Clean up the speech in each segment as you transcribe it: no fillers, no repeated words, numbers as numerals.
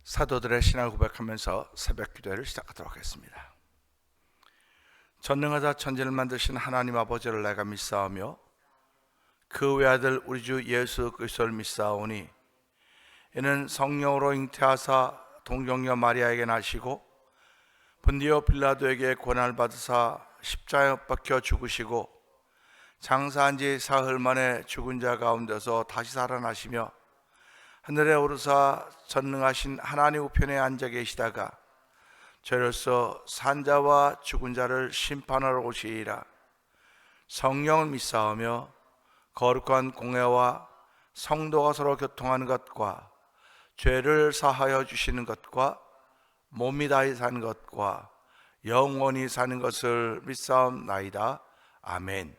사도들의 신앙을 고백하면서 새벽 기도회를 시작하도록 하겠습니다. 전능하사 천지를 만드신 하나님 아버지를 내가 믿사오며 그 외아들 우리 주 예수 그리스도를 믿사오니 이는 성령으로 잉태하사 동정녀 마리아에게 나시고 본디오 빌라도에게 고난을 받으사 십자가에 못 박혀 죽으시고 장사한 지 사흘 만에 죽은 자 가운데서 다시 살아나시며 하늘에 오르사 전능하신 하나님 우편에 앉아 계시다가 저로서 산자와 죽은 자를 심판하러 오시리라. 성령을 믿사오며 거룩한 공회와 성도가 서로 교통하는 것과 죄를 사하여 주시는 것과 몸이 다히 사는 것과 영원히 사는 것을 믿사옵나이다. 아멘.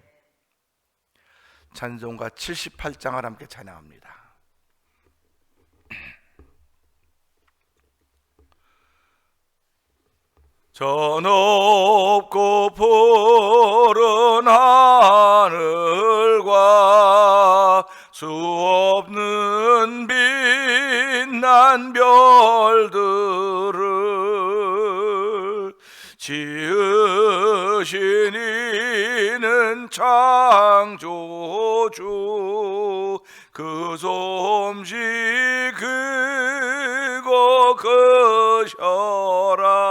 찬송가 78장을 함께 찬양합니다. 저 높고 푸른 하늘과 수없는 빛난 별들을 지으신 이는 창조주 그 솜씨 크고 크셔라.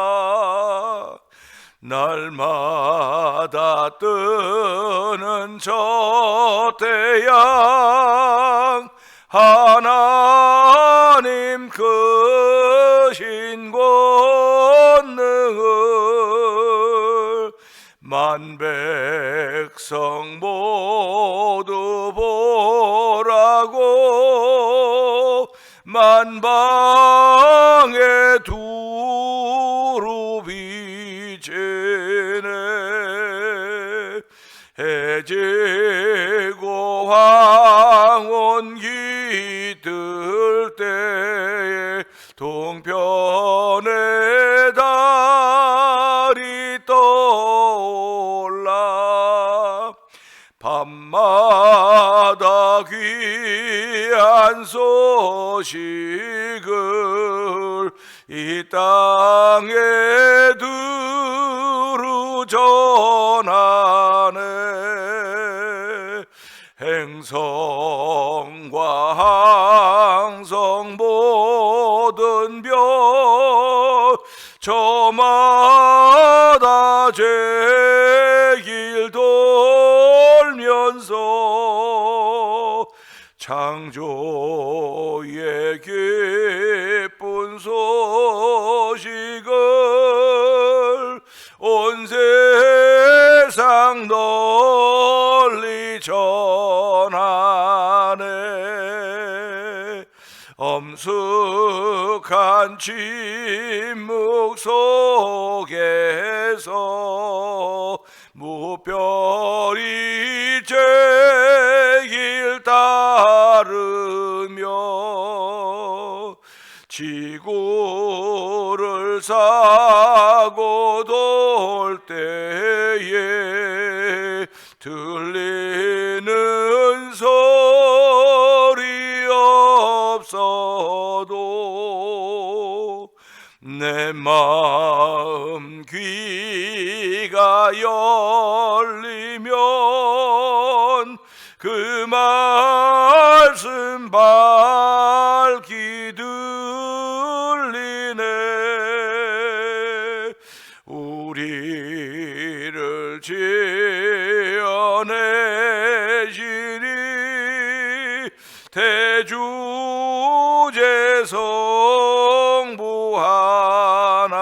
날마다 뜨는 저 태양 하나님 크신 권능을 만 백성 모두 보라고 만방에 두루 비치네. 해지고 황혼기 뜰 때에 동편에 달이 떠올라 밤마다 귀한 소식을 이 땅에 두루 전하네. 행성과 항성 모든 별 저마다 제길 돌면서 창조의 기쁜 소식을 온 세상 널리 전하네. 엄숙한 침묵 속에서 무별이 제길 따르며 지구를 싸고 돌 때에 들리는 소리 없어도 내 마음 귀가 열리면 그 말씀 밝히 들리네. 우리를 지어내시니 대주제성부 하나님.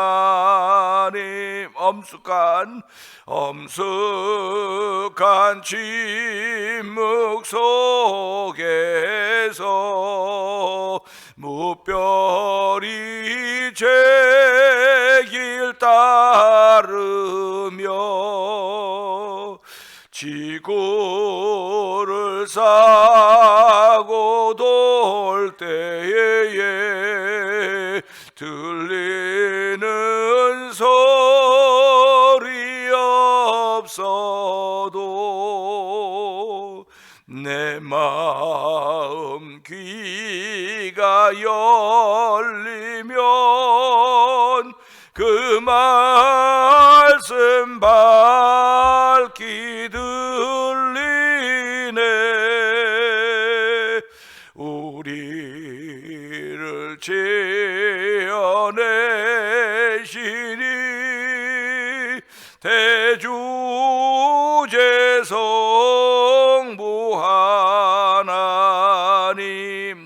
엄숙한 침묵 속에서 무별이 제길 따르며 지구를 싸고 돌 때에 들리는 소리 없어도 내 마음 귀가 열리 열리면 그 말씀 밝히 들리네. 우리를 지어내시니 대주제성부 하나님.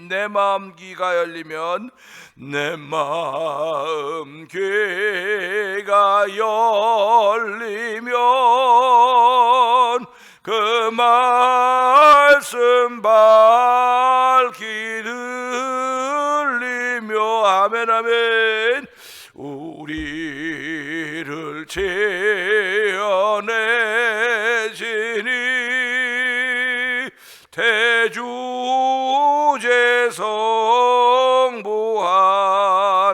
내 마음 귀가 열리면, 내 마음 귀가 열리면 그 말씀 밝히 들리며. 아멘 아멘. 우리를 지어내시니 대주제성부 하나님.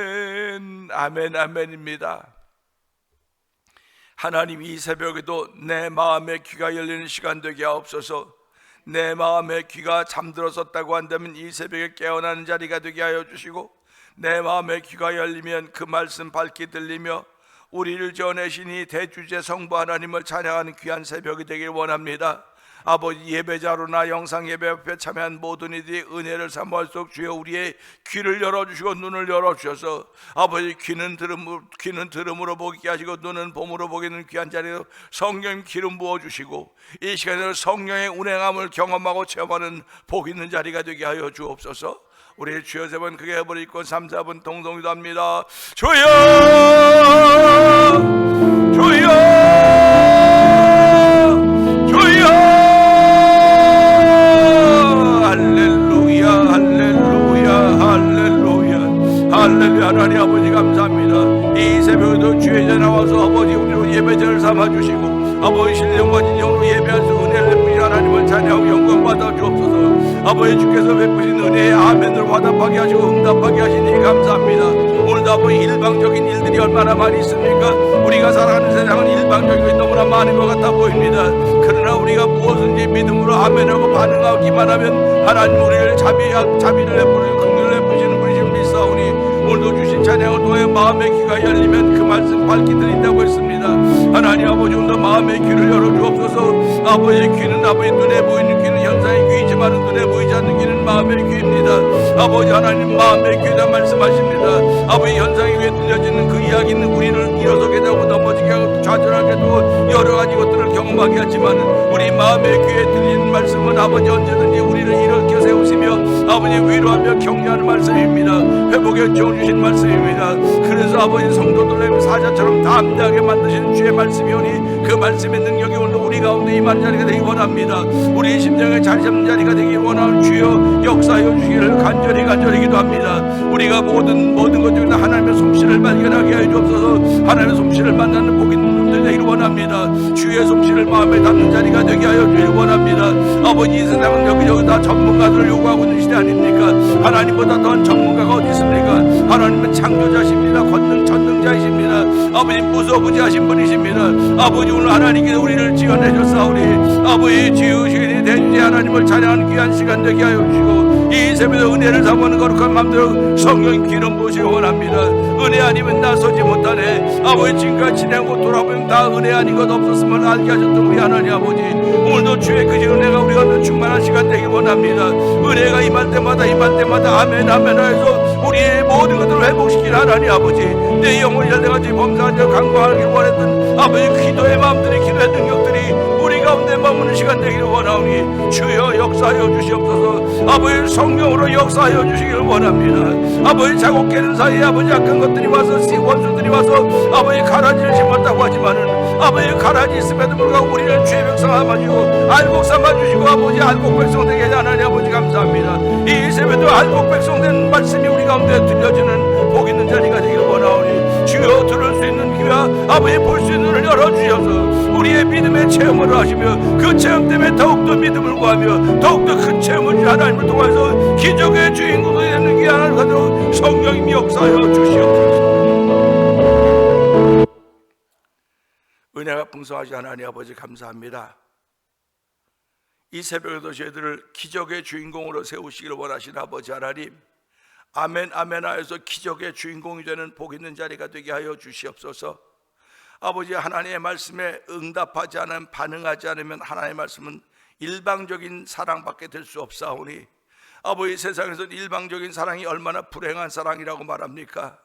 아멘 아멘 아멘입니다. 하나님, 이 새벽에도 내 마음의 귀가 열리는 시간 되게 하옵소서. 내 마음의 귀가 잠들었었다고 한다면 이 새벽에 깨어나는 자리가 되게 하여 주시고, 내 마음의 귀가 열리면 그 말씀 밝게 들리며 우리를 지어내시니 대주제 성부 하나님을 찬양하는 귀한 새벽이 되길 원합니다. 아버지, 예배자로나 영상 예배 앞에 참여한 모든 이들이 은혜를 사모할 수 없 주여 우리의 귀를 열어주시고 눈을 열어주셔서 아버지, 귀는 들음으로 보게 하시고 눈은 봄으로 보기는 귀한 자리로 성령 기름 부어주시고 이 시간에 성령의 운행함을 경험하고 체험하는 복 있는 자리가 되게 하여 주옵소서. 우리 주여 세 번 크게 해버리고 3, 4분 동성기도합니다. 주여 주여 주여. 할렐루야 할렐루야 할렐루야 할렐루야. 하나님 아버지 감사합니다. 이 새벽에도 주의 전에 나와서 아버지 우리로 예배전을 삼아주시고 아버지 신령과 진정으로 예배할 수 은혜를 베푸신 하나님을 찬양하고 영광 받아 주옵소서. 아버지, 주께서 베푸신 은혜에 아멘을 화답하게 하시고 응답하게 하시니 감사합니다. 오늘도 아버지 일방적인 일들이 얼마나 많이 있습니까? 우리가 살아가는 세상은 일방적이고 너무나 많은 것 같아 보입니다. 그러나 우리가 무엇인지 믿음으로 아멘하고 반응하기만 하면 하나님 우리를 자비를 베푸시고 긍휼을 베푸시는 분이신 믿사오니 오늘도 주신 찬양을 통해 마음의 귀가 열리면 그 말씀 밝히 들린다고 했습니다. 하나님 아버지, 오늘도 마음의 귀를 열어주옵소서. 아버지의 귀는 아버지 눈에 보이는 귀는 현상의 귀이지만 눈에 보이지 않는 귀는 마음의 귀입니다. 아버지 하나님, 마음의 귀다 말씀하십니다. 아버지, 현상의 귀에 들려지는 그 이야기는 우리를 일어서게 되고 넘어지게 하고 좌절하게 되고 여러 가지 것들을 경험하게 하지만 우리 마음의 귀에 들리는 말씀은 아버지 언제든지 우리를 일으켜 세우시며 아버지 위로하며 격려하는 말씀입니다. 회복에 지어주신 말씀입니다. 그래서 아버지 성도들의 사자처럼 담대하게 만드시는 주의 말씀이오니 그 말씀의 능력이 오늘 우리 가운데 임한 자리가 되기 원합니다. 우리 심령에 자리 잡는 자리가 되기 원하는 주여 역사하여 주시기를 간절히 기도합니다. 우리가 모든 것 중에 하나님의 솜씨를 발견하게 하여 주옵소서. 하나님의 솜씨를 만나는 복 있는 분들 되기를 원합니다. 주의 솜씨를 마음에 담는 자리가 되게 하여 주기를 원합니다. 아버지, 이 세상은 여기저기 다 전문가들을 요구하고 있는 시대 아닙니까? 하나님보다 더한 전문가가 어디 있습니까? 하나님은 창조자십니다. 전능자이십니다. 아버지, 무소부지하신 분이십니다. 아버지, 오늘 하나님께서 우리를 지어내셨사오니 아버지 지으시니 대주제 하나님을 찬양하는 귀한 시간 되게 하여 주시고 이 새벽에 은혜를 삼는 거룩한 마음대로 성령 기름 부으시기 원합니다. 은혜 아니면 나서지 못하네. 아버지, 지금까지 지내고 돌아보면 다 은혜 아닌 것 없었음을 알게 하셨던 우리 하나님 아버지, 오늘도 주의 그 은혜가 우리 가운데 충만한 시간 되기 원합니다. 은혜가 임할 때마다 아멘 하여서 우리의 모든 것들을 회복시키는 하나님 아버지, 내 영혼이 잘돼가지고 범사하며 강구하길 원했던 아버지 기도의 마음들이, 기도의 능력들이 우리 가운데 머무는 시간 되기를 원하오니 주여 역사하여 주시옵소서. 아버지, 성령으로 역사하여 주시기를 원합니다. 아버지, 작업 깨는 사이에 아버지 악한 것들이 와서 원수들이 와서 아버지 가라지를 심었다고 하지만은 아버지 가라지 있음에도 불구하고 우리를 죄 백성 삼아주시고 알곡 삼아주시고 아버지 알곡 백성 되게 하나님 아버지 감사합니다. 이 새벽에도 알곡 백성 된 말씀이 우리 가운데 들려지는 복 있는 자리가 되기를 원하오니 주여 들을 수 있는 귀와 아버지 볼 수 있는 눈을 열어주셔서 우리의 믿음의 체험을 하시며 그 체험 때문에 더욱더 믿음을 구하며 더욱더 큰 체험을 주신 하나님을 통해서 기적의 주인공이 되는 귀한 하나님 성령님이 역사하여 주시옵소서. 은혜가 풍성하신 하나님 아버지 감사합니다. 이 새벽에도 저희들을 기적의 주인공으로 세우시기를 원하시는 아버지 하나님, 아멘 아멘 하여서 기적의 주인공이 되는 복 있는 자리가 되게 하여 주시옵소서. 아버지, 하나님의 말씀에 응답하지 않으면, 반응하지 않으면 하나님의 말씀은 일방적인 사랑밖에 될 수 없사오니, 아버지, 세상에서 일방적인 사랑이 얼마나 불행한 사랑이라고 말합니까?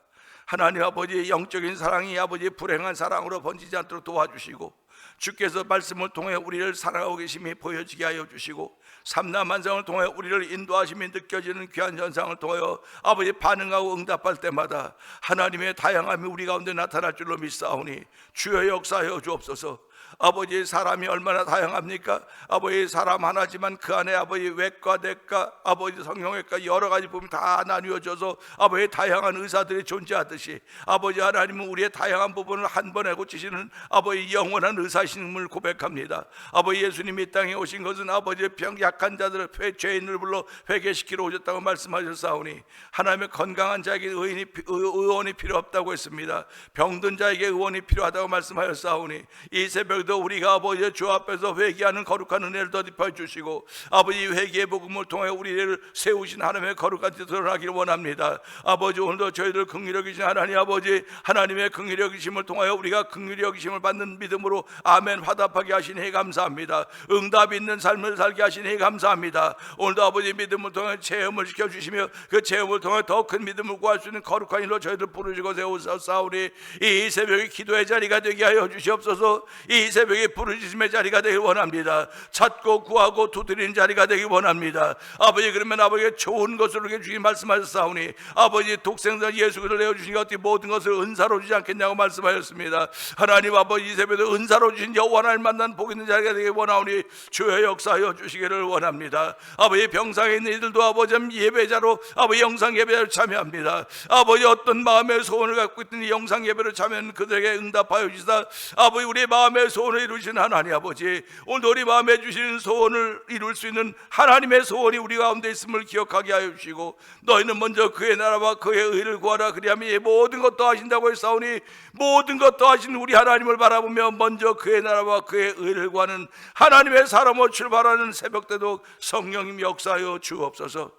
하나님 아버지, 영적인 사랑이 아버지 불행한 사랑으로 번지지 않도록 도와주시고, 주께서 말씀을 통해 우리를 사랑하고 계심이 보여지게 하여 주시고, 삼라만상을 통해 우리를 인도하심이 느껴지는 귀한 현상을 통하여 아버지 반응하고 응답할 때마다 하나님의 다양함이 우리 가운데 나타날 줄로 믿사오니 주여 역사하여 주옵소서. 아버지, 사람이 얼마나 다양합니까? 아버지, 사람 하나지만 그 안에 아버지 외과, 내과, 아버지 성형외과 여러 가지 부분이 다 나뉘어져서 아버지 다양한 의사들이 존재하듯이, 아버지 하나님은 우리의 다양한 부분을 한 번에 고치시는 아버지 영원한 의사심을 고백합니다. 아버지, 예수님이 이 땅에 오신 것은 아버지 약한 자들을, 죄인을 불러 회개시키러 오셨다고 말씀하셨사오니, 하나님의 건강한 자에게 의원이 필요 없다고 했습니다. 병든 자에게 의원이 필요하다고 말씀하셨사오니, 이 새벽 우리가 아버지 주 앞에서 회개하는 거룩한 은혜를 덧입혀 주시고, 아버지 회개의 복음을 통해 우리를 세우신 하나님의 거룩한 뜻을 드러나기를 원합니다. 아버지, 오늘도 저희들 긍휼히 여기신 하나님 아버지, 하나님의 긍휼히 여기심을 통하여 우리가 긍휼히 여기심을 받는 믿음으로 아멘 화답하게 하시니 감사합니다. 응답 있는 삶을 살게 하시니 감사합니다. 오늘도 아버지 믿음을 통해 체험을 시켜주시며 그 체험을 통해 더 큰 믿음을 구할 수 있는 거룩한 일로 저희들 부르시고 세우사오니, 이 새벽에 기도의 자리가 되게 하여 주시옵소서. 이 새벽에 부르짖음의 자리가 되길 원합니다. 찾고 구하고 두드리는 자리가 되길 원합니다. 아버지, 그러면 아버지가 좋은 것으로 주님 말씀하셨사오니, 아버지 독생자 예수 그리스도를 내어주시니 어떻게 모든 것을 은사로 주지 않겠냐고 말씀하셨습니다. 하나님 아버지, 이 새벽에 은사로 주신 여호와 하나님 만난 복 있는 자리가 되길 원하오니 주의 역사하여 주시기를 원합니다. 아버지, 병상에 있는 이들도 아버지 예배자로, 아버지 영상 예배자로 참여합니다. 아버지, 어떤 마음의 소원을 갖고 있던 이 영상 예배로 참여하는 그들에게 응답하여 주시다. 아버지, 우리의 마음의 소원을 이루신 하나님 아버지, 오늘 우리 마음에 주시는 소원을 이룰 수 있는 하나님의 소원이 우리 가운데 있음을 기억하게 하여 주시고, 너희는 먼저 그의 나라와 그의 의를 구하라, 그리하면 모든 것 더하신다고 했사오니, 모든 것 더하신 우리 하나님을 바라보며 먼저 그의 나라와 그의 의를 구하는 하나님의 사람으로 출발하는 새벽 때도 성령님 역사하여 주옵소서.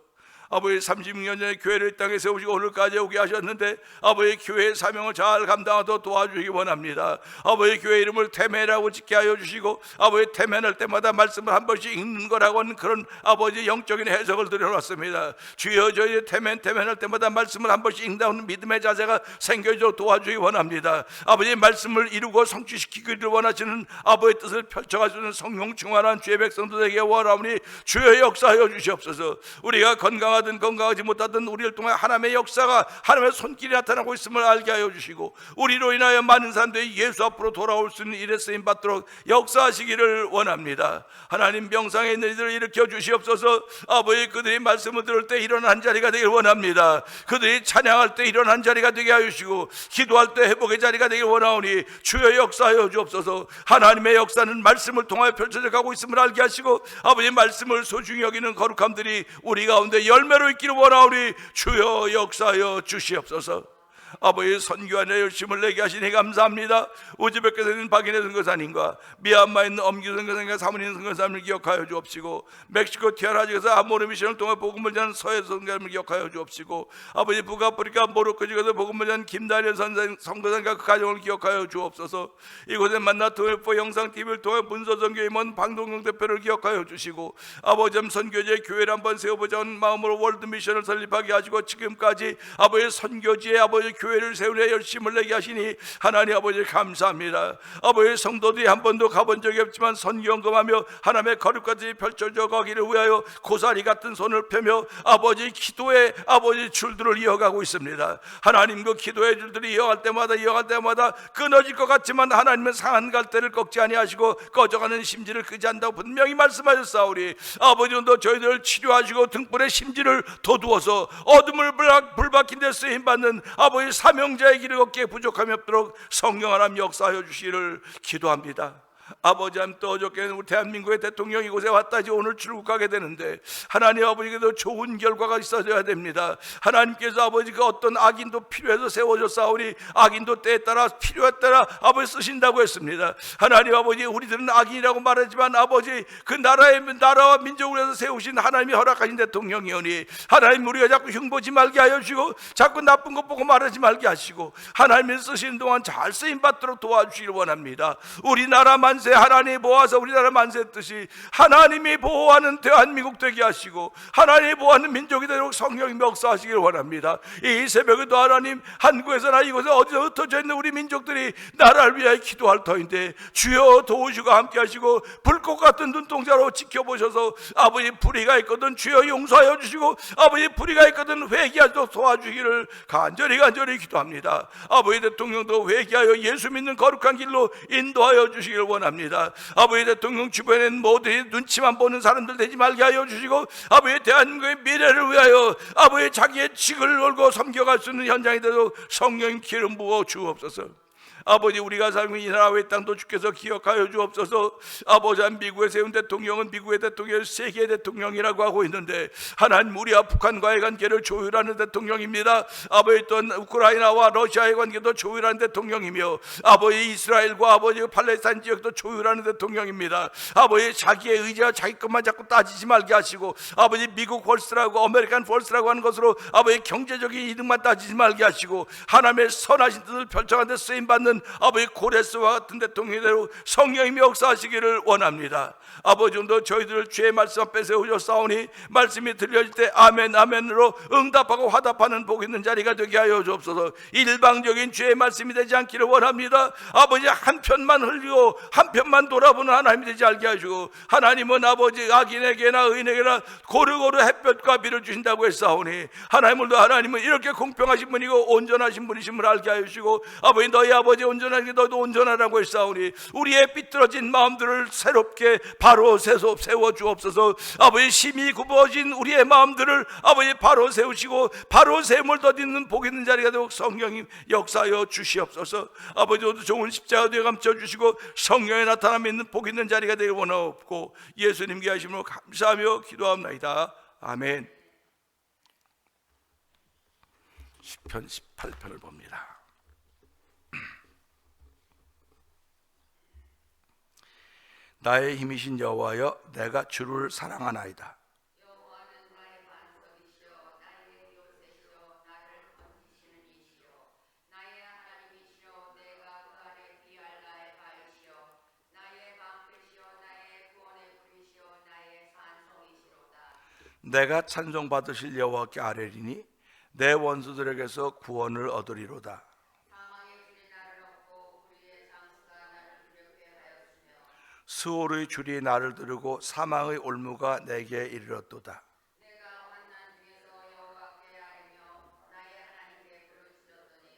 아버지, 36년 전에 교회를 이 땅에 세우시고 오늘까지 오게 하셨는데, 아버지 교회의 사명을 잘 감당하도록 도와주시기 원합니다. 아버지, 교회 이름을 태매라고 짓게 하여 주시고, 아버지 태매할 때마다 말씀을 한 번씩 읽는 거라고 하는 그런 아버지 영적인 해석을 드려놨습니다. 주여, 저희 태매할 때마다 말씀을 한 번씩 읽는다는 믿음의 자세가 생겨지도록 도와주기 원합니다. 아버지, 말씀을 이루고 성취시키기를 원하시는 아버지의 뜻을 펼쳐가주는 성령 충만한 주의 백성들에게 원하오니 주여 역사하여 주시옵소서. 우리가 건강하든 건강하지 못하든 우리를 통해 하나님의 역사가, 하나님의 손길이 나타나고 있음을 알게 하여 주시고, 우리로 인하여 많은 사람들이 예수 앞으로 돌아올 수 있는 일에 쓰임 받도록 역사하시기를 원합니다. 하나님, 병상에 있는 이들을 일으켜 주시옵소서. 아버지, 그들이 말씀을 들을 때 일어난 자리가 되길 원합니다. 그들이 찬양할 때 일어난 자리가 되게 하여 주시고, 기도할 때 회복의 자리가 되길 원하오니 주여 역사하여 주옵소서. 하나님의 역사는 말씀을 통하여 펼쳐져 가고 있음을 알게 하시고, 아버지 말씀을 소중히 여기는 거룩함들이 우리 가운데 열매로 있기를 원하오니 주여 역사하여 주시옵소서. 아버지, 선교안에 열심을 내게 하시니 감사합니다. 우즈베크에서 있는 박인혜 선교사님과 미얀마에 있는 엄기 선교사님과 사모님 선교사님을 기억하여 주옵시고, 멕시코 티아라지에서 아모르 미션을 통해 복음을 전하는 서해 선교사님을 기억하여 주옵시고, 아버지 북아프리카 모로코 지역에서 복음을 전하는 김다리엘 선교사님과 그 가정을 기억하여 주옵소서. 이곳에 만나 도엘포 영상TV를 통해 문서선교의 먼 방동경 대표를 기억하여 주시고, 아버지 선교지의 교회를 한번 세워보자 는 마음으로 월드 미션을 설립하게 하시고, 지금까지 아버지 선교지에 아버지 교회를 세우려 열심을 내게 하시니 하나님 아버지 감사합니다. 아버지, 성도들이 한 번도 가본 적이 없지만 선경검하며 하나님의 거룩까지 펼쳐져 가기를 위하여 고사리 같은 손을 펴며 아버지 기도의 아버지 줄들을 이어가고 있습니다. 하나님, 그 기도의 줄들이 이어갈 때마다 끊어질 것 같지만 하나님은 상한 갈대를 꺾지 아니하시고 꺼져가는 심지를 끄지 않는다고 분명히 말씀하셨사오니, 아버지, 오늘도 저희들을 치료하시고 등불의 심지를 돋우어서 어둠을 불박힌 데 쓰임받는 아버지 사명자의 길을 걷기에 부족함이 없도록 성령 하나님 역사하여 주시기를 기도합니다. 아버지 하나님 또 어저께 우리 대한민국의 대통령이 이곳에 왔다 이제 오늘 출국하게 되는데 하나님 아버지께도 좋은 결과가 있어져야 됩니다. 하나님께서 아버지 그 어떤 악인도 필요해서 세워졌사오니 악인도 때에 따라 필요에 따라 아버지 쓰신다고 했습니다. 하나님 아버지 우리들은 악인이라고 말하지만 아버지 그 나라와 민족을 위해서 세우신 하나님이 허락하신 대통령이오니 하나님 우리가 자꾸 흉보지 말게 하여 주시고 자꾸 나쁜 것 보고 말하지 말게 하시고 하나님이 쓰시는 동안 잘 쓰임 받도록 도와주시길 원합니다. 우리나라 만세 하나님이 보호하사 우리나라 만세 뜻이 하나님이 보호하는 대한민국 되게 하시고 하나님이 보호하는 민족이 되도록 성령이 역사하시길 원합니다. 이 새벽에도 하나님 한국에서나 이곳에 어디서 흩어져 있는 우리 민족들이 나라를 위하여 기도할 터인데 주여 도우시고 함께 하시고 불꽃 같은 눈동자로 지켜보셔서 아버지 불의가 있거든 주여 용서하여 주시고 아버지 불의가 있거든 회개하도록 도와주기를 간절히 기도합니다. 아버지 대통령도 회개하여 예수 믿는 거룩한 길로 인도하여 주시길 원합니다. 아버지 대통령 주변엔 모두 눈치만 보는 사람들 되지 말게 하여 주시고 아버지 대한민국의 미래를 위하여 아버지 자기의 직을 걸고 섬겨갈 수 있는 현장이 되도록 성령님 기름 부어 주옵소서. 아버지 우리가 살고 있는 이 나라 외 땅도 주께서 기억하여 주옵소서. 아버지 미국에 세운 대통령은 미국의 대통령 세계의 대통령이라고 하고 있는데 하나님 우리와 북한과의 관계를 조율하는 대통령입니다. 아버지 또 우크라이나와 러시아의 관계도 조율하는 대통령이며 아버지 이스라엘과 아버지 팔레스타인 지역도 조율하는 대통령입니다. 아버지 자기의 의지와 자기 것만 자꾸 따지지 말게 하시고 아버지 미국 펄스라고 아메리칸 펄스라고 하는 것으로 아버지 경제적인 이득만 따지지 말게 하시고 하나님의 선하신 뜻을 펼쳐가는 데 쓰임받는 아버지 고레스와 같은 대통령대로 성령님이 역사하시기를 원합니다. 아버지 오늘도 저희들을 주의 말씀 앞에 세우셨사오니 말씀이 들려질 때 아멘 아멘으로 응답하고 화답하는 복 있는 자리가 되게 하여 주옵소서. 일방적인 주의 말씀이 되지 않기를 원합니다. 아버지 한편만 흘리고 한편만 돌아보는 하나님이 되지 않게 하시고 하나님은 아버지 악인에게나 의인에게나 고루고루 햇볕과 비를 주신다고 했사오니 하나님은 이렇게 공평하신 분이고 온전하신 분이심을 알게 하여 주시고 아버지 너희 아버지 온전하게 너도 온전하라고 했사오니 우리의 삐뚤어진 마음들을 새롭게 바로 세워 주옵소서. 아버지 심히 굽어진 우리의 마음들을 아버지 바로 세우시고 바로 세움을 덧입는 복 있는 자리가 되고 성령님 역사하여 주시옵소서. 아버지 오늘 좋은 십자가 되어 감춰주시고 성령의 나타남이 있는 복 있는 자리가 되길 원하옵고 예수님께 하심으로 감사하며 기도합나이다. 아멘. 시편 18편을 봅니다. 나의 힘이신 여호와여 내가 주를 사랑하나이다. 여호와는 나의 반석이시여 나의 요새시여 나를 건지시는 이시여 나의 하나님이시여 내가 그 안에 피할 나의 바위시여 나의 방패시여 나의 구원의 불이시여 나의 산성이시로다. 내가 찬송받으실 여호와께 아뢰리니 내 원수들에게서 구원을 얻으리로다. 스올의 줄이 나를 두르고 사망의 올무가 내게 이르렀도다. 내가 환난 중에서 여호와께 아뢰며 나의 하나님께 부르짖었더니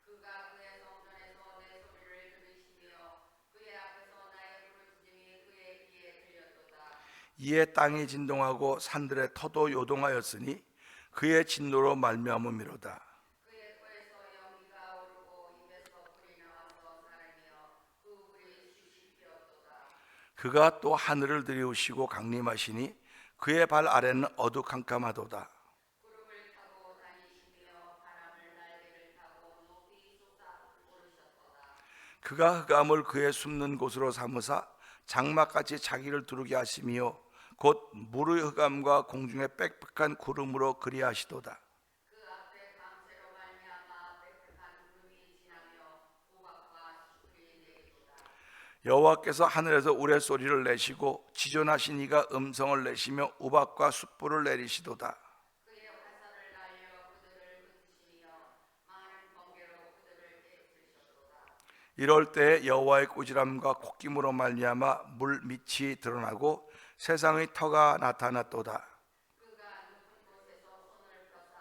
그가 그의 성전에서 내 소리를 들으시며 그의 앞에서 나의 부르짖음이 그의 귀에 들렸도다. 이에 땅이 진동하고 산들의 터도 요동하였으니 그의 진노로 말미암음이로다. 그의 코에서 연기가 오르고 입에서 불이 나와서 사르며 그 불이 쉬쉬 피었도다. 그가 또 하늘을 들이우시고 강림하시니 그의 발 아래는 어두캄캄하도다. 구름을 타고 다니시며 바람을 날개를 타고 높이 솟아 오르셨도다. 그가 흑암을 그의 숨는 곳으로 삼으사 장막같이 자기를 두르게 하시며 곧 물의 흑암과 공중의 빽빽한 구름으로 그리하시도다. 그 앞에 광채로 말미암아 빽빽한 구름이 지나며 우박과 수풀이 내리도다. 여호와께서 하늘에서 우레소리를 내시고 지존하신 이가 음성을 내시며 우박과 숯불을 내리시도다. 그의 화살을 날려 그들을 흩으시며 많은 번개로 그들을 깨뜨리셨도다. 이럴 때 여호와의 꾸지람과 콧김으로 말미암아 물 밑이 드러나고 세상의 터가 나타났도다. 그가 높은 곳에서 손을 펴사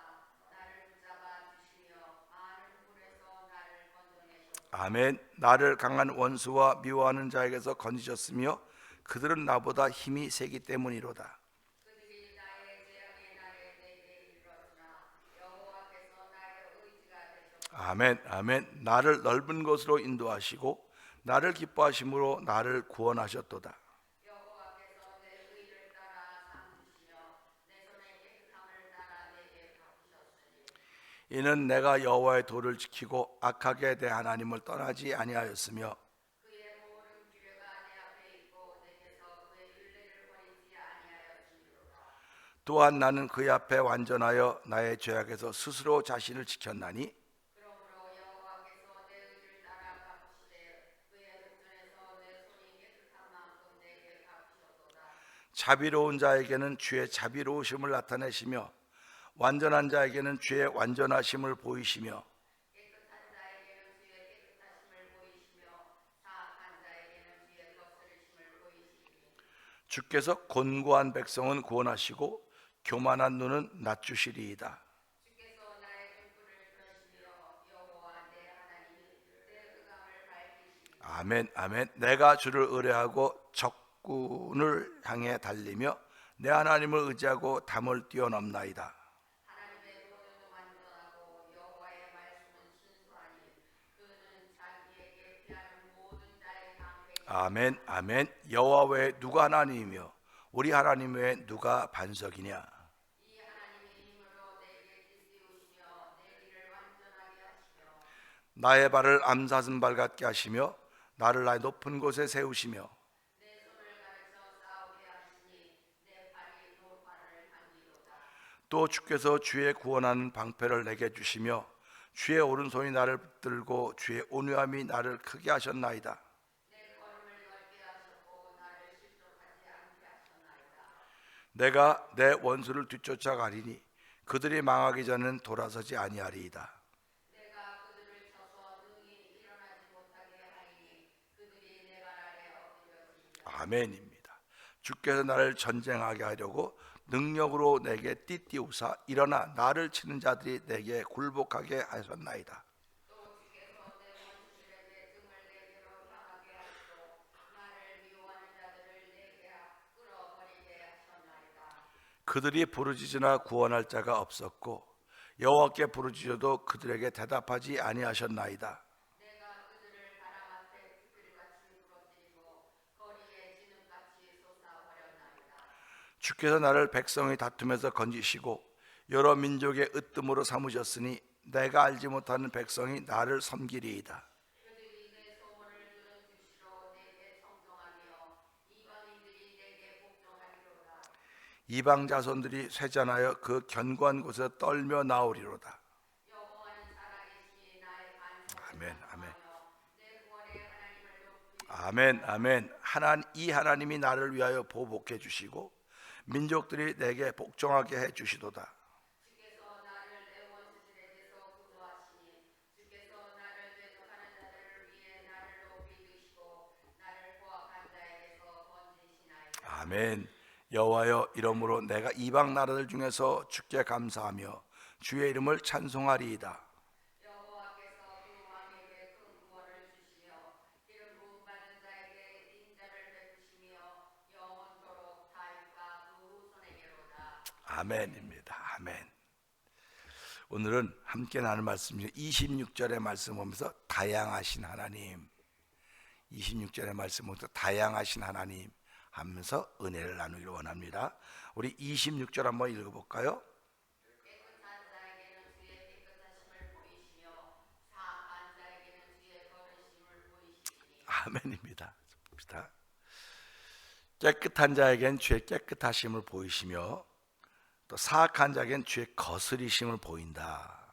나를 붙잡아 주시며 많은 물에서 나를 건져내셨도다. 아멘. 나를 강한 원수와 미워하는 자에게서 건지셨으며 그들은 나보다 힘이 세기 때문이로다. 그들이 나의 재앙의 날에 내게 이르렀으나 여호와께서 나의 의지가 되셨도다. 아멘. 아멘. 나를 넓은 곳으로 인도하시고 나를 기뻐하심으로 나를 구원하셨도다. 여호와께서 내 의를 따라 상 주시며 내 손의 깨끗함을 따라 내게 갚으셨으니 이는 내가 여호와의 도를 지키고 악하게 내 하나님을 떠나지 아니하였으며 그의 모든 규례가 내 앞에 있고 내게서 그의 율례를 버리지 아니하였으므로다. 또한 나는 그의 앞에 완전하여 나의 죄악에서 스스로 자신을 지켰나니 그러므로 여호와께서 내 의를 따라 갚으시되 그의 흑전에서 내 손이 깨끗한 만큼 내게 갚으셨도다. 자비로운 자에게는 주의 자비로우심을 나타내시며 완전한 자에게는 주의 완전하심을 보이시며 깨끗한 자에게는 주의 깨끗하심을 보이시며 사악한 자에게는 주의 거스르심을 보이시리니 주께서 곤고한 백성은 구원하시고 교만한 눈은 낮추시리이다. 주께서 나의 등불을 들으시며 여호와 내 하나님이 내 흑암을 밝히시니 아멘 아멘. 내가 주를 의뢰하고 적군을 향해 달리며 내 하나님을 의지하고 담을 뛰어넘나이다. 하나님의 도는 완전하고 여호와의 말씀은 순수하니 그는 자기에게 피하는 모든 자의 방패이니 아멘 아멘. 여호와 외에 누가 하나님이며 우리 하나님 외에 누가 반석이냐. 이 하나님의 힘으로 내게 띠띠우시며 내 길을 완전하게 하시며 나의 발을 암사슴발 같게 하시며 나를 나의 높은 곳에 세우시며 내 손을 가르쳐 싸우게 하시니 내 발이 노발을 향기로다. 또 주께서 주의 구원하는 방패를 내게 주시며 주의 오른손이 나를 붙들고 주의 온유함이 나를 크게 하셨나이다. 내 걸음을 넓게 하셨고 나를 실족하지 않게 하셨나이다. 내가 내 원수를 뒤쫓아가리니 그들이 망하기 전엔 돌아서지 아니하리이다. 내가 그들을 쳐서 능히 일어나지 못하게 하리니 그들이 내 발 아래 엎드려지리라. 아멘입니다. 주께서 나를 전쟁하게 하려고 능력으로 내게 띠띠우사 일어나 나를 치는 자들이 내게 굴복하게 하셨나이다. 또 주께서 내 원수들에게 등을 내게로 향하게 하시고 나를 미워하는 자들을 내게 끌어버리게 하셨나이다. 그들이 부르짖으나 구원할 자가 없었고 여호와께 부르짖어도 그들에게 대답하지 아니하셨나이다. 내가 그들을 바람 앞에 티끌같이 부러뜨리고 거리에 진흙같이 솟아버렸나이다. 주께서 나를 백성의 다툼에서 건지시고 여러 민족의 으뜸으로 삼으셨으니 내가 알지 못하는 백성이 나를 섬기리이다. 그들이 내 소원을 들은 듯이로 내게 청종하며 이방인들이 내게 복종하리로다. 이방 자손들이 쇠잔하여 그 견고한 곳에 떨며 나오리로다. 여호와는 살아계시니 나의 반석을 아멘, 아멘. 찬송하며 내 구원의 하나님을 높이리로다. 아멘 아멘. 이 하나님이 나를 위하여 보복해 주시고 민족들이 내게 복종하게 해 주시도다. 주께서 나를 내 원수들에게서 구조하시니 주께서 나를 대적하는 자들을 위해 나를 높이 드시고 나를 포악한 자에게서 건지시나이다. 아멘. 여호와여, 이러므로 내가 이방 나라들 중에서 주께 감사하며 주의 이름을 찬송하리이다. 여호와께서 그 왕에게 큰 구원을 주시며 기름 부음 받은 자에게 인자를 베푸시며 영원토록 다윗과 그 후손에게로다. 아멘입니다. 아멘. 오늘은 함께 나눌 말씀 중 26절의 말씀 보면서 다양하신 하나님, 26절의 말씀 보면서 다양하신 하나님 하면서 은혜를 나누기를 원합니다. 우리 26절 한번 읽어볼까요? 깨끗한 자에게는 주의 깨끗하심을 보이시며 사악한 자에게는 주의 거르심을 보이시니 아멘입니다. 봅시다. 깨끗한 자에겐 주의 깨끗하심을 보이시며 또 사악한 자에겐 주의 거스리심을 보인다.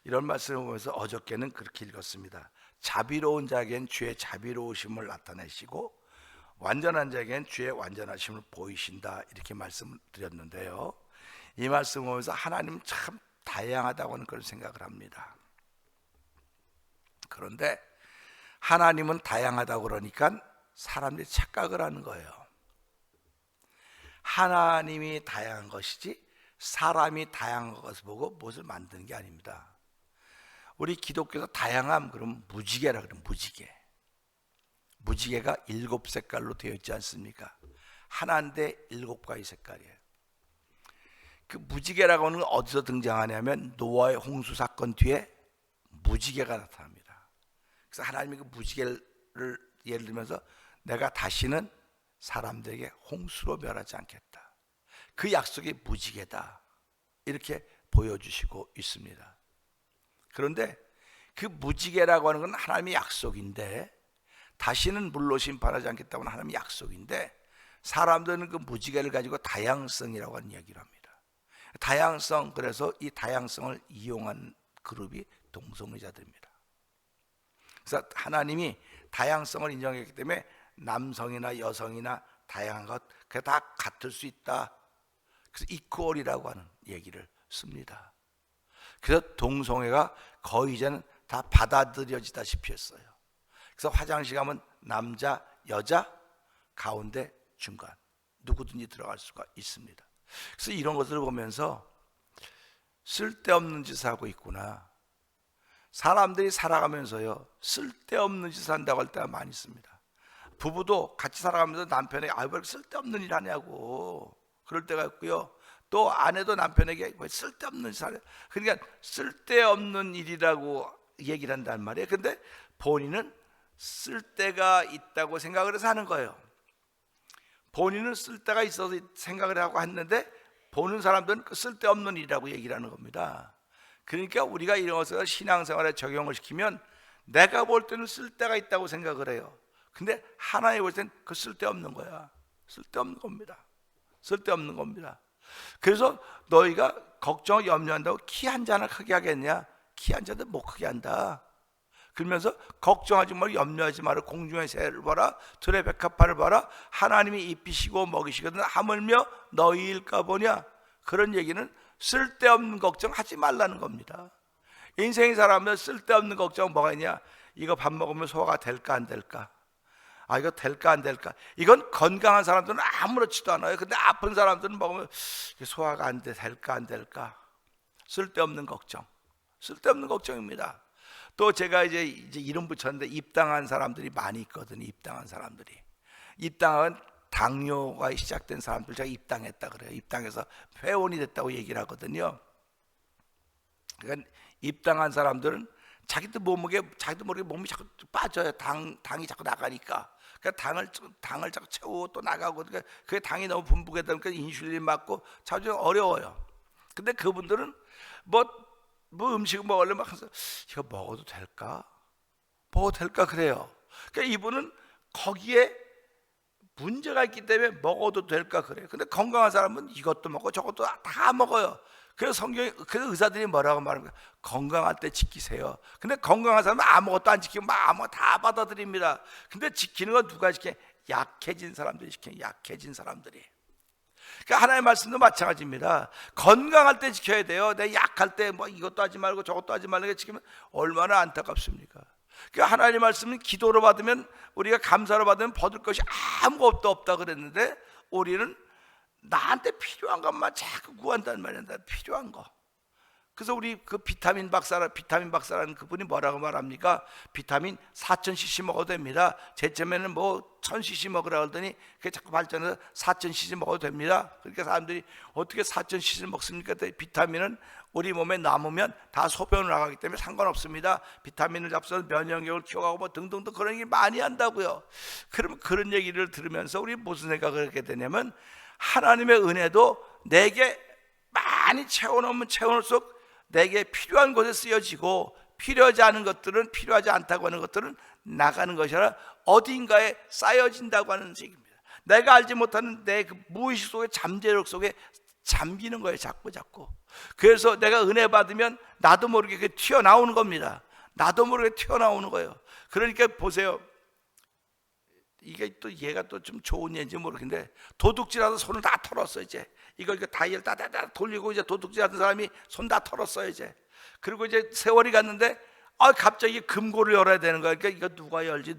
이런 말씀을 보면서 어저께는 그렇게 읽었습니다. 자비로운 자에겐 주의 자비로우심을 나타내시고 완전한 자에겐 주의 완전하심을 보이신다. 이렇게 말씀을 드렸는데요. 이 말씀을 보면서 하나님 참 다양하다고 하는 그런 생각을 합니다. 그런데 하나님은 다양하다고 그러니까 사람들이 착각을 하는 거예요. 하나님이 다양한 것이지 사람이 다양한 것을 보고 무엇을 만드는 게 아닙니다. 우리 기독교에서 다양함 그러면 무지개라 그러면 무지개. 무지개가 7색깔로 되어 있지 않습니까? 하나인데 7가지 색깔이에요. 그 무지개라고 하는 건 어디서 등장하냐면 노아의 홍수 사건 뒤에 무지개가 나타납니다. 그래서 하나님이 그 무지개를 예를 들면서 내가 다시는 사람들에게 홍수로 멸하지 않겠다. 그 약속이 무지개다. 이렇게 보여주시고 있습니다. 그런데 그 무지개라고 하는 건 하나님의 약속인데, 다시는 물로 심판하지 않겠다고는 하나님의 약속인데, 사람들은 그 무지개를 가지고 다양성이라고 하는 얘기를 합니다. 다양성, 그래서 이 다양성을 이용한 그룹이 동성애자들입니다. 그래서 하나님이 다양성을 인정했기 때문에 남성이나 여성이나 다양한 것, 그게 다 같을 수 있다. 그래서 이퀄이라고 하는 얘기를 씁니다. 그래서 동성애가 거의 이제는 다 받아들여지다시피 했어요. 그래서 화장실 가면 남자, 여자, 가운데, 중간 누구든지 들어갈 수가 있습니다. 그래서 이런 것들을 보면서 쓸데없는 짓을 하고 있구나. 사람들이 살아가면서요, 쓸데없는 짓을 한다고 할 때가 많이 있습니다. 부부도 같이 살아가면서 남편에게 왜 이렇게 쓸데없는 일 하냐고 그럴 때가 있고요. 또 아내도 남편에게 왜 쓸데없는 짓을 하냐. 그러니까 쓸데없는 일이라고 얘기를 한단 말이에요. 근데 본인은 쓸데가 있다고 생각을 해서 하는 거예요. 본인은 쓸데가 있어서 생각을 하고 했는데 보는 사람들은 그 쓸데없는 일이라고 얘기를 하는 겁니다. 그러니까 우리가 이런 것을 신앙생활에 적용을 시키면 내가 볼 때는 쓸데가 있다고 생각을 해요. 근데 하나님 볼 때는 그 쓸데없는 거야. 쓸데없는 겁니다. 쓸데없는 겁니다. 그래서 너희가 걱정 염려한다고 키 한 잔을 크게 하겠냐? 키 한 잔도 못 크게 한다. 그러면서 걱정하지 말고 염려하지 말고 공중의 새를 봐라, 들의 백합화를 봐라, 하나님이 입히시고 먹이시거든 하물며 너희일까 보냐. 그런 얘기는 쓸데없는 걱정하지 말라는 겁니다. 인생이 살아가면 쓸데없는 걱정 뭐가 있냐? 이거 밥 먹으면 소화가 될까 안 될까? 이거 될까 안 될까? 이건 건강한 사람들은 아무렇지도 않아요. 근데 아픈 사람들은 먹으면 소화가 안 돼, 될까 안 될까? 쓸데없는 걱정, 쓸데없는 걱정입니다. 또 제가 이제 이름 붙였는데 입당한 사람들이 많이 있거든요. 입당한 사람들이. 입당은 당뇨가 시작된 사람들 제가 입당했다 그래요. 입당해서 회원이 됐다고 얘기를 하거든요. 그러니까 입당한 사람들은 자기도 모르게 몸이 자꾸 빠져요. 당이 자꾸 나가니까. 그러니까 당을 자꾸 채우고 또 나가고, 그러니까 그게 당이 너무 분부게 되니까 인슐린 맞고 자주 어려워요. 근데 그분들은 뭐 음식을 먹으려면 막 항상 이거 먹어도 될까? 먹어도 될까 그래요. 그러니까 이분은 거기에 문제가 있기 때문에 먹어도 될까 그래요. 근데 건강한 사람은 이것도 먹고 저것도 다 먹어요. 그래서 그래서 의사들이 뭐라고 말합니까? 건강할 때 지키세요. 근데 건강한 사람은 아무것도 안 지키고 막 아무것도 다 받아들입니다. 근데 지키는 건 누가 지켜? 약해진 사람들이 지켜요. 약해진 사람들이. 그러니까 하나님의 말씀도 마찬가지입니다. 건강할 때 지켜야 돼요. 내 약할 때 뭐 이것도 하지 말고 저것도 하지 말고 지키면 얼마나 안타깝습니까? 그러니까 하나님의 말씀은 기도로 받으면, 우리가 감사로 받으면 받을 것이 아무것도 없다 그랬는데 우리는 나한테 필요한 것만 자꾸 구한단 말이야. 필요한 거. 그래서 우리 그 비타민 박사라는 그분이 뭐라고 말합니까? 비타민 4000cc 먹어도 됩니다. 제쯤에는 뭐 1000cc 먹으라 그러더니 그게 자꾸 발전해서 4000cc 먹어도 됩니다. 그러니까 사람들이 어떻게 4000cc 먹습니까? 비타민은 우리 몸에 남으면 다 소변으로 나가기 때문에 상관없습니다. 비타민을 잡숴서 면역력을 키워가고 뭐 등등등 그런 얘기 많이 한다고요. 그럼 그런 얘기를 들으면서 우리 무슨 생각을 하게 되냐면, 하나님의 은혜도 내게 많이 채워놓으면 채워놓을수록 내게 필요한 곳에 쓰여지고, 필요하지 않은 것들은, 필요하지 않다고 하는 것들은 나가는 것이 아니라 어딘가에 쌓여진다고 하는 얘기입니다. 내가 알지 못하는 내 그 무의식 속에, 잠재력 속에 잠기는 거예요. 자꾸. 그래서 내가 은혜 받으면 나도 모르게 그게 튀어나오는 겁니다. 나도 모르게 튀어나오는 거예요. 그러니까 보세요. 이게 또 얘가 또 좀 좋은 예인지 모르겠는데, 도둑질하다 손을 다 털었어. 이제 이거 다이얼 따다다 돌리고 이제 도둑질하던 사람이 손 다 털었어요. 이제 그리고 이제 세월이 갔는데 갑자기 금고를 열어야 되는 거야. 그러니까 이거 누가 열지?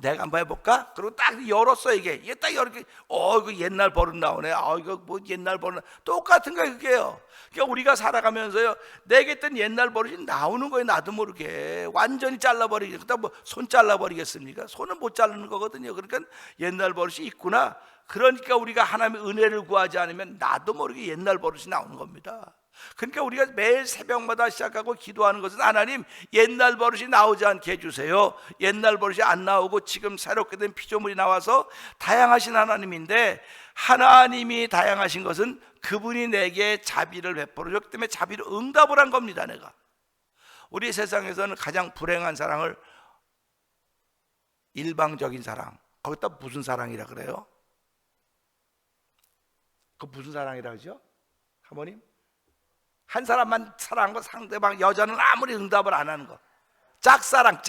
내가 한번 해볼까? 그리고 딱 열었어. 이게 딱 열게. 이거 옛날 버릇 나오네. 이거 뭐 옛날 버릇. 똑같은 거야 그게요. 그러니까 우리가 살아가면서요, 내게 있던 옛날 버릇이 나오는 거예요. 나도 모르게. 완전히 잘라버리게. 그다음 뭐 손 잘라버리겠습니까? 손은 못 자르는 거거든요. 그러니까 옛날 버릇이 있구나. 그러니까 우리가 하나님의 은혜를 구하지 않으면 나도 모르게 옛날 버릇이 나오는 겁니다. 그러니까 우리가 매일 새벽마다 시작하고 기도하는 것은 하나님 옛날 버릇이 나오지 않게 해주세요. 옛날 버릇이 안 나오고 지금 새롭게 된 피조물이 나와서 다양하신 하나님인데, 하나님이 다양하신 것은 그분이 내게 자비를 베풀어 줬기 때문에 자비를 응답을 한 겁니다. 내가 우리 세상에서는 가장 불행한 사랑을 일방적인 사랑, 거기다 무슨 사랑이라 그래요? 그 무슨 사랑이라 그러죠? 사모님? 한 사람만 사랑한 거, 상대방 여자는 아무리 응답을 안 하는 거, 짝사랑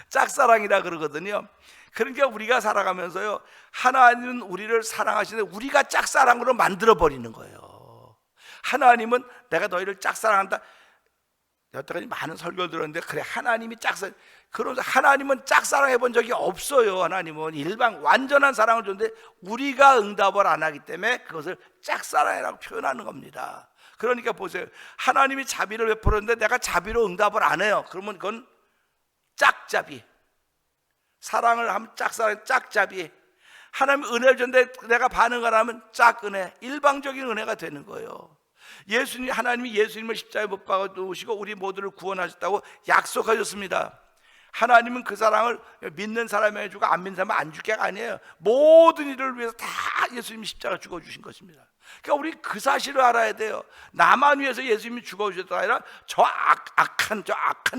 짝사랑이라 그러거든요. 그러니까 우리가 살아가면서요, 하나님은 우리를 사랑하시는데 우리가 짝사랑으로 만들어 버리는 거예요. 하나님은 내가 너희를 짝사랑한다. 여태까지 많은 설교를 들었는데, 그래 하나님이 짝사랑, 그런 하나님은 짝사랑해 본 적이 없어요. 하나님은 일방 완전한 사랑을 줬는데 우리가 응답을 안 하기 때문에 그것을 짝사랑이라고 표현하는 겁니다. 그러니까 보세요, 하나님이 자비를 베풀었는데 내가 자비로 응답을 안 해요. 그러면 그건 짝자비. 사랑을 하면 짝사랑, 짝자비. 하나님 은혜를 줬는데 내가 반응을 하면 짝은혜, 일방적인 은혜가 되는 거예요. 예수님, 하나님이 예수님을 십자가에 못 박아 놓으시고 우리 모두를 구원하셨다고 약속하셨습니다. 하나님은 그 사랑을 믿는 사람에게 주고 안 믿는 사람은 안 줄 게 아니에요. 모든 일을 위해서 다 예수님이 십자가 죽어주신 것입니다. 그러니까 우리 그 사실을 알아야 돼요. 나만 위해서 예수님이 죽어주셨다 아니라 저 악한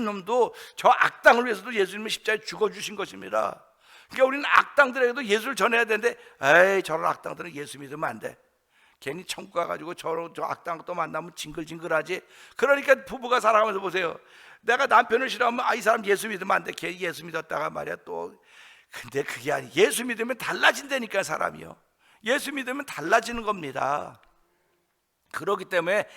놈도, 저 악당을 위해서도 예수님이 십자가에 죽어주신 것입니다. 그러니까 우리는 악당들에게도 예수를 전해야 되는데, 에이 저런 악당들은 예수 믿으면 안 돼. 괜히 천국 가가지고 저 악당 또 만나면 징글징글하지. 그러니까 부부가 살아가면서 보세요, 내가 남편을 싫어하면 이 사람 예수 믿으면 안 돼. 걔 예수 믿었다가 말이야 또. 근데 그게 아니, 예수 믿으면 달라진다니까 사람이요. 예수 믿으면 달라지는 겁니다. 그렇기 때문에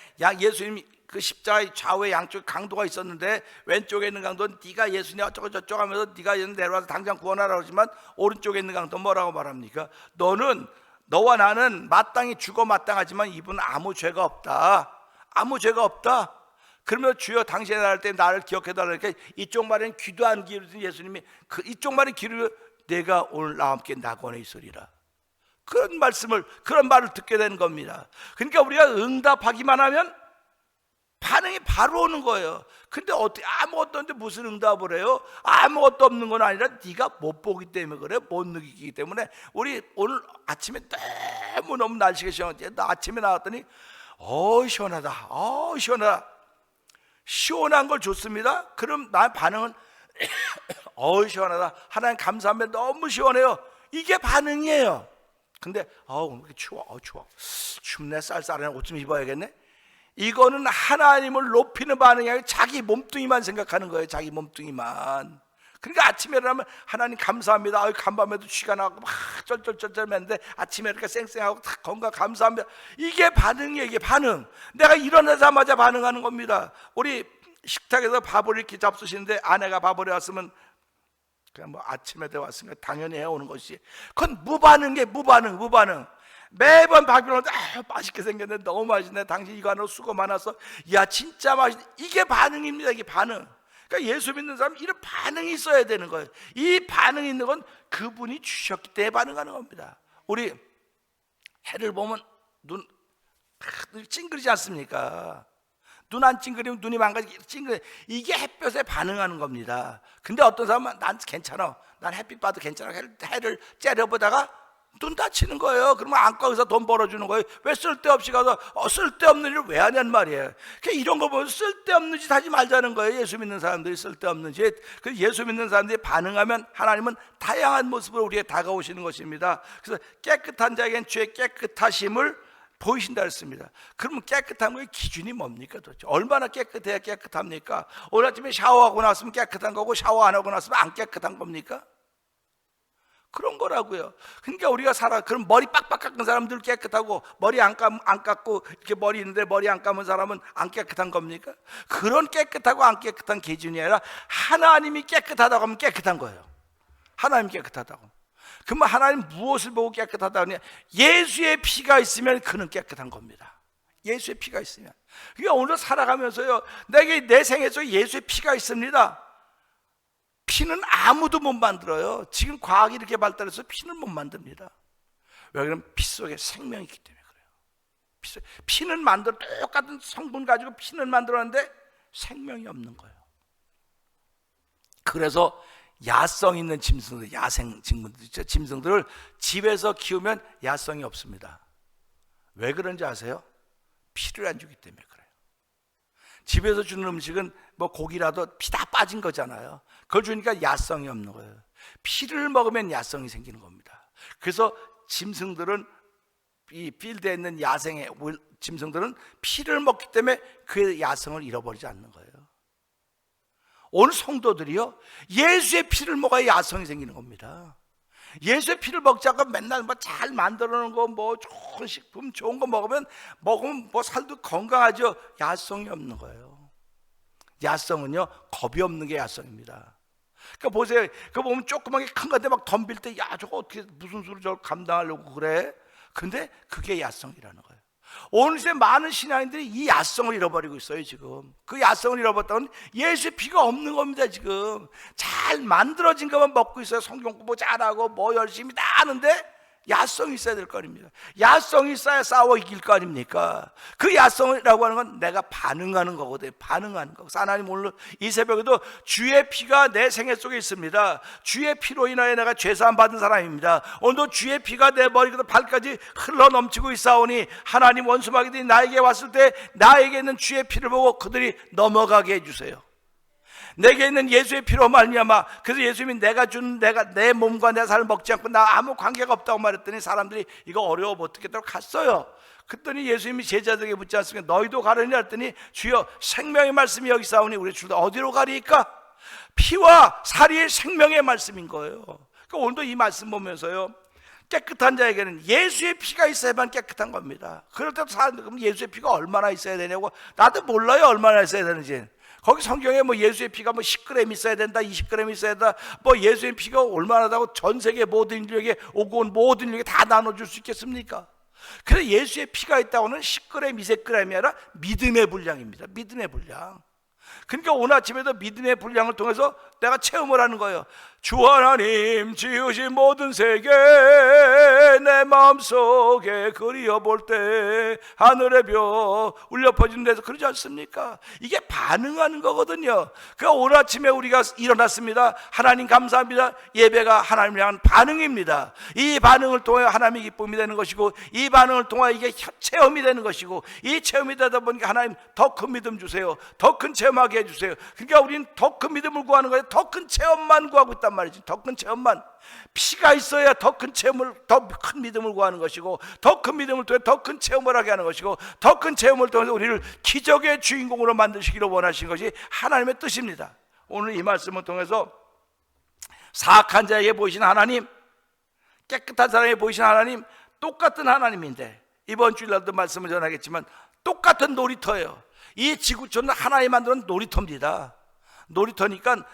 예수님 그 십자가의 좌우에 양쪽에 강도가 있었는데, 왼쪽에 있는 강도는 네가 예수님 어쩌고 저쩌고 하면서 네가 내려와서 당장 구원하라고 하지만, 오른쪽에 있는 강도는 뭐라고 말합니까? 너와 나는 마땅히 죽어 마땅하지만 이분은 아무 죄가 없다. 아무 죄가 없다. 그러면 주여 당신이 나를 때 나를 기억해달라니까 이쪽 말에는 귀도 안 기울이신 예수님이 이쪽 말에 기울여 내가 오늘 나와 함께 낙원에 있으리라. 그런 말을 듣게 되는 겁니다. 그러니까 우리가 응답하기만 하면 반응이 바로 오는 거예요. 근데 어떻게 아무것도 없는데 무슨 응답을 해요? 아무것도 없는 건 아니라 네가 못 보기 때문에 그래, 못 느끼기 때문에. 우리 오늘 아침에 너무 날씨가 시원한데, 나 아침에 나왔더니 시원하다. 시원하다. 시원한 걸 좋습니다. 그럼 나 반응은 시원하다. 하나님 감사합니다. 너무 시원해요. 이게 반응이에요. 근데 이렇게 추워. 춥네. 쌀쌀해. 옷 좀 입어야겠네. 이거는 하나님을 높이는 반응이 아니라 자기 몸뚱이만 생각하는 거예요. 자기 몸뚱이만. 그러니까 아침에 일어나면 하나님 감사합니다. 간밤에도 쥐가 나고 막 쩔쩔쩔쩔했는데 아침에 이렇게 쌩쌩하고 다 건강 감사합니다. 이게 반응이에요. 이게 반응. 내가 일어나자마자 반응하는 겁니다. 우리 식탁에서 밥을 이렇게 잡수시는데 아내가 밥을 해왔으면 그냥 아침에 왔으니까 당연히 해오는 것이, 그건 무반응이에요. 무반응. 매번 밥이 오는데 맛있게 생겼네, 너무 맛있네, 당신 이거 하나 수고 많았어, 야 진짜 맛있네. 이게 반응입니다. 이게 반응. 그러니까 예수 믿는 사람 이런 반응이 있어야 되는 거예요. 이 반응이 있는 건 그분이 주셨기 때문에 반응하는 겁니다. 우리 해를 보면 눈 찡그리지 않습니까? 눈 안 찡그리면 눈이 망가지게 찡그려. 이게 햇볕에 반응하는 겁니다. 근데 어떤 사람은 난 괜찮아, 난 햇빛 봐도 괜찮아, 해를 째려보다가 눈 다치는 거예요. 그러면 안과 의사 돈 벌어주는 거예요. 왜 쓸데없이 가서 쓸데없는 일을 왜 하냔 말이에요. 이런 거 보면 쓸데없는 짓 하지 말자는 거예요. 예수 믿는 사람들이 쓸데없는 짓. 예수 믿는 사람들이 반응하면 하나님은 다양한 모습으로 우리에게 다가오시는 것입니다. 그래서 깨끗한 자에겐 주의 깨끗하심을 보이신다 했습니다. 그러면 깨끗한 거의 기준이 뭡니까 도대체? 얼마나 깨끗해야 깨끗합니까? 오늘 아침에 샤워하고 났으면 깨끗한 거고, 샤워 안 하고 났으면 안 깨끗한 겁니까? 그런 거라고요. 그러니까 우리가 그럼 머리 빡빡 깎은 사람들 깨끗하고, 머리 안 깎고 이렇게 머리 있는데 머리 안 감은 사람은 안 깨끗한 겁니까? 그런 깨끗하고 안 깨끗한 기준이 아니라 하나님이 깨끗하다고 하면 깨끗한 거예요. 하나님 깨끗하다고. 그러면 하나님 무엇을 보고 깨끗하다고 하냐? 예수의 피가 있으면 그는 깨끗한 겁니다. 예수의 피가 있으면. 그러니까 오늘 살아가면서요, 내 생에 서 예수의 피가 있습니다. 피는 아무도 못 만들어요. 지금 과학이 이렇게 발달해서 피는 못 만듭니다. 왜 그러면 피 속에 생명이 있기 때문에 그래요. 피는 만들어, 똑같은 성분 가지고 피는 만들었는데 생명이 없는 거예요. 그래서 야성 있는 짐승들, 야생 짐승들 있죠. 짐승들을 집에서 키우면 야성이 없습니다. 왜 그런지 아세요? 피를 안 주기 때문에 그래요. 집에서 주는 음식은 뭐 고기라도 피 다 빠진 거잖아요. 그걸 주니까 야성이 없는 거예요. 피를 먹으면 야성이 생기는 겁니다. 그래서 짐승들은, 이 필드에 있는 야생의 짐승들은 피를 먹기 때문에 그 야성을 잃어버리지 않는 거예요. 오늘 성도들이요, 예수의 피를 먹어야 야성이 생기는 겁니다. 예수의 피를 먹지 않고 맨날 뭐 잘 만들어 놓은 거, 뭐 좋은 식품, 좋은 거 먹으면 뭐 살도 건강하죠. 야성이 없는 거예요. 야성은요, 겁이 없는 게 야성입니다. 그러니까 보세요. 그거 보면 조그맣게 큰 건데 막 덤빌 때, 야, 저거 어떻게 무슨 수로 저걸 감당하려고 그래? 근데 그게 야성이라는 거예요. 오늘 시대 많은 신앙인들이 이 야성을 잃어버리고 있어요. 지금 그 야성을 잃어버렸다는 예수의 피가 없는 겁니다. 지금 잘 만들어진 것만 먹고 있어요. 성경 공부 잘하고 뭐 열심히 다 하는데 야성이 있어야 될 거 아닙니까? 야성이 있어야 싸워 이길 거 아닙니까? 그 야성이라고 하는 건 내가 반응하는 거거든요. 반응하는 거. 하나님 오늘 이 새벽에도 주의 피가 내 생애 속에 있습니다. 주의 피로 인하여 내가 죄사함 받은 사람입니다. 오늘도 주의 피가 내 머리부터 발까지 흘러 넘치고 있사오니 하나님 원수마귀들이 나에게 왔을 때 나에게 있는 주의 피를 보고 그들이 넘어가게 해주세요. 내게 있는 예수의 피로 말미암아. 그래서 예수님이 내가 준 내 몸과 내 살을 먹지 않고 나 아무 관계가 없다고 말했더니 사람들이 이거 어려워 못 듣겠다고 갔어요. 그랬더니 예수님이 제자들에게 묻지 않습니까? 너희도 가려니 했더니 주여 생명의 말씀이 여기 있사오니 우리 줄도 어디로 가리까? 피와 살이 생명의 말씀인 거예요. 그러니까 오늘도 이 말씀 보면서요, 깨끗한 자에게는 예수의 피가 있어야만 깨끗한 겁니다. 그럴 때도 사람들 그럼 예수의 피가 얼마나 있어야 되냐고, 나도 몰라요 얼마나 있어야 되는지. 거기 성경에 뭐 예수의 피가 뭐 10g 있어야 된다, 20g 있어야 된다, 뭐 예수의 피가 얼마나다고 전 세계 모든 인류에게 오고 온 모든 인류에게 다 나눠줄 수 있겠습니까? 그래서 예수의 피가 있다고는 10g, 20g이 아니라 믿음의 분량입니다. 믿음의 분량. 그러니까 오늘 아침에도 믿음의 분량을 통해서 내가 체험을 하는 거예요. 주 하나님 지으신 모든 세계 내 마음속에 그리워볼 때 하늘의 별 울려 퍼지는 데서 그러지 않습니까? 이게 반응하는 거거든요. 그러니까 오늘 아침에 우리가 일어났습니다. 하나님 감사합니다. 예배가 하나님을 향한 반응입니다. 이 반응을 통해 하나님의 기쁨이 되는 것이고, 이 반응을 통해 이게 체험이 되는 것이고, 이 체험이 되다 보니까 하나님 더 큰 믿음 주세요. 더 큰 체험하게 해주세요. 그러니까 우리는 더 큰 믿음을 구하는 거예요. 더 큰 체험만 구하고 있단 말이지. 더 큰 체험만. 피가 있어야 더 큰 체험을, 더 큰 믿음을 구하는 것이고, 더 큰 믿음을 통해 더 큰 체험을 하게 하는 것이고, 더 큰 체험을 통해서 우리를 기적의 주인공으로 만드시기로 원하신 것이 하나님의 뜻입니다. 오늘 이 말씀을 통해서 사악한 자에게 보이신 하나님, 깨끗한 사람에게 보이신 하나님, 똑같은 하나님인데, 이번 주일날도 말씀을 전하겠지만 똑같은 놀이터예요. 이 지구촌은 하나님 만드는 놀이터입니다. 놀이터니까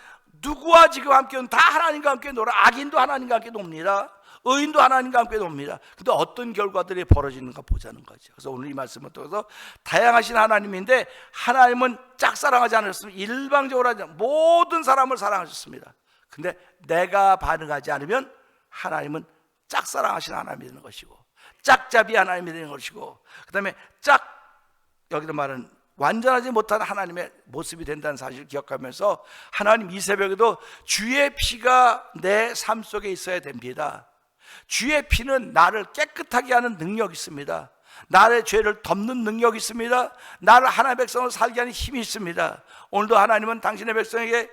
누구와 지금 함께 다 하나님과 함께 놀아. 악인도 하나님과 함께 놉니다. 의인도 하나님과 함께 놉니다. 근데 어떤 결과들이 벌어지는가 보자는 거죠. 그래서 오늘 이 말씀을 통해서 다양하신 하나님인데, 하나님은 짝사랑하지 않으셨습니다. 일방적으로 하지 않습니다. 모든 사람을 사랑하셨습니다. 근데 내가 반응하지 않으면 하나님은 짝사랑하신 하나님이 되는 것이고, 짝잡이 하나님이 되는 것이고, 그 다음에 여기도 말은 완전하지 못한 하나님의 모습이 된다는 사실을 기억하면서, 하나님 이 새벽에도 주의 피가 내 삶 속에 있어야 됩니다. 주의 피는 나를 깨끗하게 하는 능력이 있습니다. 나의 죄를 덮는 능력이 있습니다. 나를 하나님의 백성으로 살게 하는 힘이 있습니다. 오늘도 하나님은 당신의 백성에게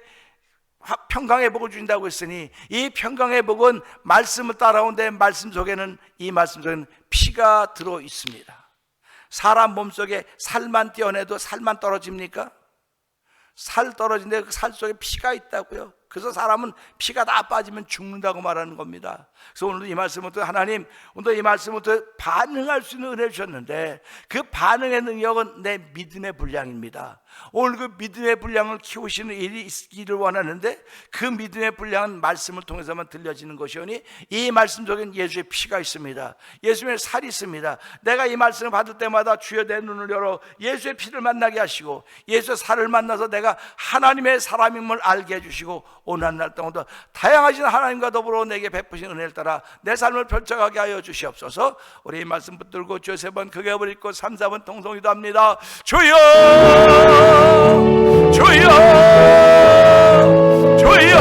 평강의 복을 주신다고 했으니, 이 평강의 복은 말씀을 따라온 내 말씀 속에는, 이 말씀 속에는 피가 들어 있습니다. 사람 몸속에 살만 떼어내도 살만 떨어집니까? 살 떨어진데 그 살 속에 피가 있다고요. 그래서 사람은 피가 다 빠지면 죽는다고 말하는 겁니다. 그래서 오늘 이 말씀을 통해 하나님, 오늘 이 말씀을 통해 반응할 수 있는 은혜를 주셨는데, 그 반응의 능력은 내 믿음의 분량입니다. 오늘 그 믿음의 분량을 키우시는 일이 있기를 원하는데, 그 믿음의 분량은 말씀을 통해서만 들려지는 것이오니 이 말씀 속엔 예수의 피가 있습니다. 예수의 살이 있습니다. 내가 이 말씀을 받을 때마다 주여 내 눈을 열어 예수의 피를 만나게 하시고 예수의 살을 만나서 내가 하나님의 사람임을 알게 해주시고 오늘 한 날 동안도 다양하신 하나님과 더불어 내게 베푸신 은혜를 따라 내 삶을 펼쳐가게 하여 주시옵소서. 우리 이 말씀 붙들고 주여 3번 크게 한번 읽고 3, 4번 통성기도 합니다. 주여 주여 주여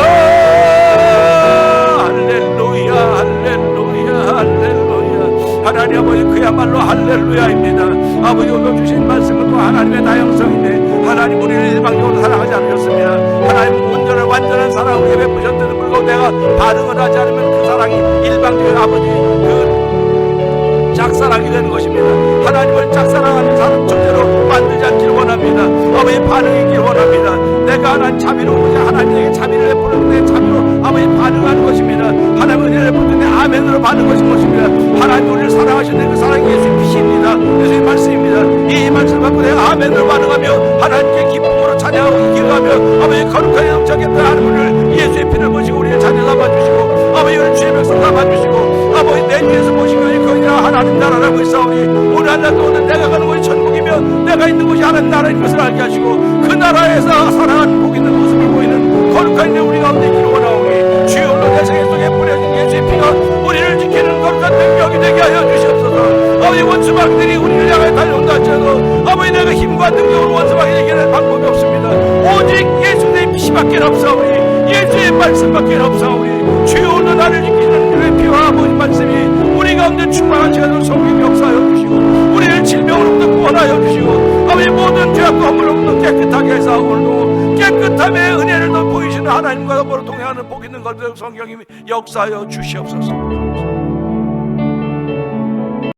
할렐루야 할렐루야 할렐루야. 하나님 아버지 그야말로 할렐루야입니다. 아버지 오늘 주신 말씀은 또 하나님의 다양성인데 하나님 우리를 일방적으로 사랑하지 않으셨습니다. 하나님 온전한 완전한 사랑을 우리에게 베푸셨는데도 불구하고 내가 반응을 하지 않으면 그 사랑이 일방적인 아버지 그 짝사랑이 되는 것입니다. 하나님을 짝사랑하는 사람 존재로 만들지 않기를 원합니다. 아버지 반응이길 원합니다. 내가 하나님 자비로 하나님에게 자비를 베푸는데 자비로 아버지 반응하는 것입니다. 하나님 은혜를 베푸는데 아멘으로 받는 것입니다. 하나님 우리를 사랑하시는 그 사랑이 예수의 피입니다. 예수의 말씀입니다. 이 말씀을 받고 내가 아멘으로 반응하며 하나님께 기쁨으로 찬양하고 기도하며 아버지 거룩하게 넘쳐겠다 하는 분을 예수의 피를 보시고 우리의 자녀 삼아주시고 아버지 우리 주의 백성 삼아주시고 아버지 내 뒤에서 보시고 거기가 하나님 나라라고 있사오니 오늘 하나도 오늘 내가 가는 곳이 천국이며 내가 있는 곳이 하나님 나라인 것을 알게 하시고 그 나라에서 살아가는 복 있는 모습을 보이는 거룩한 일 우리 가운데 있기를 원하오니 주여 오늘 내 생애 속에 뿌려진 예수의 피가 우리를 지키는 거룩한 능력이 되게 하여 주시옵소서. 아버지 원수마귀들이 우리를 향해 달려온다 할지라도 아버지 내가 힘과 능력으로 원수마귀에게 이기는 방법이 없습니다. 오직 예수의 피밖에 없사오니 예수의 말씀밖에 없사오니 주여 오늘 나를 지키는 주의 피와 아버지 말씀이 우리 가운데 충만한 시간으로 성령 역사하여 주시고 우리를 질병으로부터 구원하여 주시고 아버지 모든 죄악과 허물로부터 깨끗하게 해서 오늘도 깨끗함의 은혜를 더 보이시는 하나님과 더불어 동행하는 복 있는 것들 성령님이 역사하여 주시옵소서.